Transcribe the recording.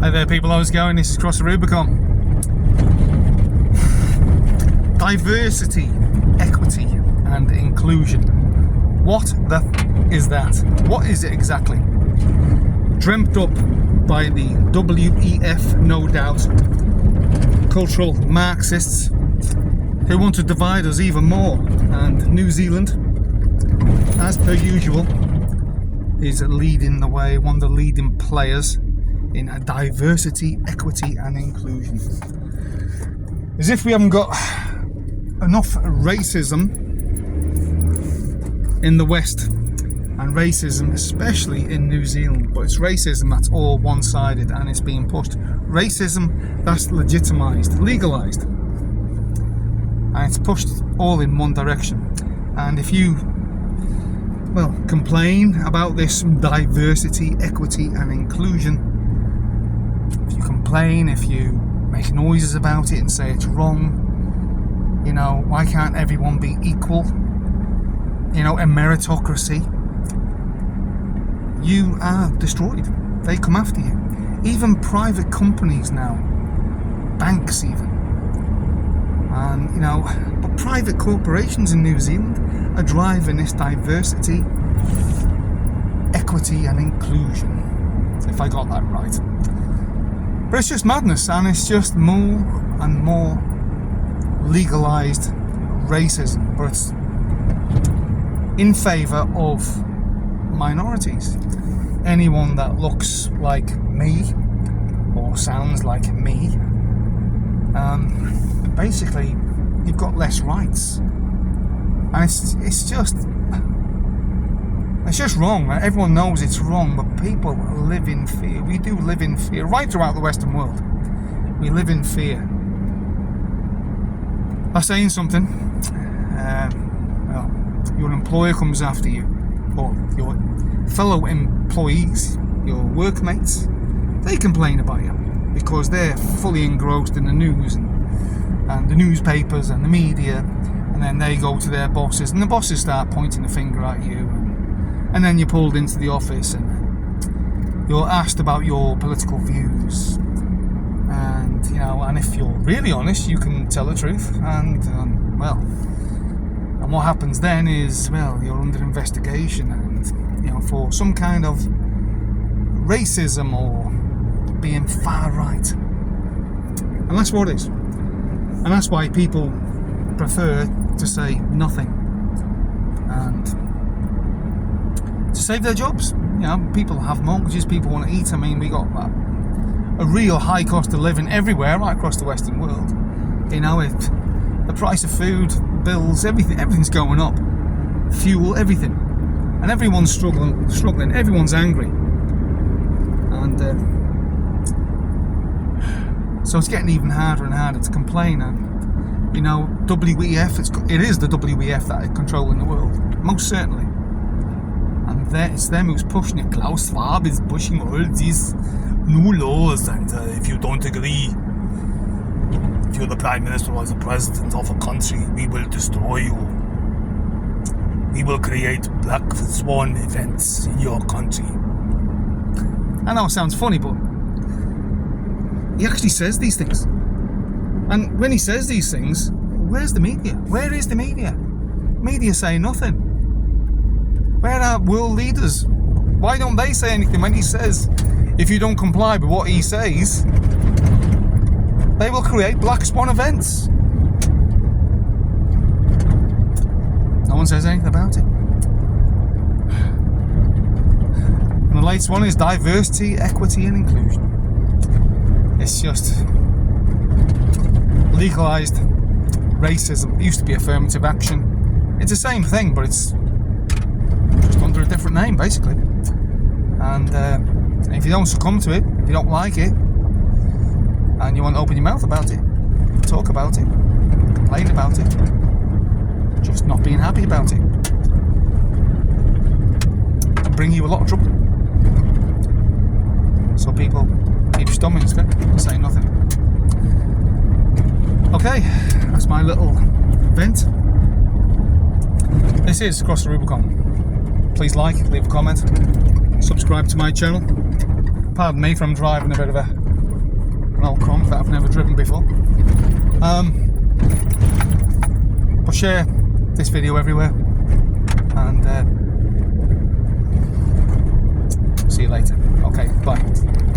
Hi there people, how's it going? This is Cross the Rubicon. Diversity, equity and inclusion. What the is that? What is it exactly? Dreamt up by the WEF, no doubt, cultural Marxists who want to divide us even more. And New Zealand, as per usual, is leading the way, one of the leading players in a diversity, equity and inclusion. As if we haven't got enough racism in the West, and racism especially in New Zealand, but it's racism that's all one-sided and it's being pushed. Racism that's legitimised, legalised, and it's pushed all in one direction. And if you complain about this diversity, equity and inclusion, if you complain, if you make noises about it and say it's wrong, you know, why can't everyone be equal, you know, a meritocracy, you are destroyed. They come after you. Even private companies now, banks even, and you know, but private corporations in New Zealand are driving this diversity, equity and inclusion, if I got that right. But it's just madness, and it's just more and more legalised racism, but it's in favour of minorities. Anyone that looks like me or sounds like me, basically you've got less rights, and it's just wrong. Everyone knows it's wrong, but people live in fear. We do live in fear right throughout the Western world. We live in fear. That's saying something. Your employer comes after you, or your fellow employees, your workmates, they complain about you because they're fully engrossed in the news and the newspapers and the media, and then they go to their bosses and the bosses start pointing the finger at you, and then you're pulled into the office and you're asked about your political views, and you know, and if you're really honest you can tell the truth, and what happens then is, you're under investigation, and you know, for some kind of racism or being far right. And that's what it is. And that's why people prefer to say nothing and to save their jobs. You know, people have mortgages, people want to eat. I mean, we got a real high cost of living everywhere, right across the Western world. You know, the price of food, bills, everything's going up. Fuel, everything. And everyone's struggling, everyone's angry. And so it's getting even harder and harder to complain. And, you know, WEF, it is the WEF that is controlling the world, most certainly. And it's them who's pushing it. Klaus Schwab is pushing all these new laws, and if you don't agree, if you're the Prime Minister or the President of a country, we will destroy you. We will create black swan events in your country. I know it sounds funny, but he actually says these things. And when he says these things, where's the media? Where is the media? Media say nothing. Where are world leaders? Why don't they say anything when he says, if you don't comply with what he says, they will create black swan events? No one says anything about it. And the latest one is diversity, equity and inclusion. It's just legalised racism. It used to be affirmative action. It's the same thing, but it's just under a different name, basically. And if you don't succumb to it, if you don't like it, and you want to open your mouth about it, talk about it, complain about it, just not being happy about it, can bring you a lot of trouble. So people keep stomaching, say nothing. Okay, that's my little vent. This is Cross the Rubicon. Please like, leave a comment, subscribe to my channel. Pardon me for I'm driving a bit of a an old crunk that I've never driven before. But share this video everywhere, and see you later. Okay, bye.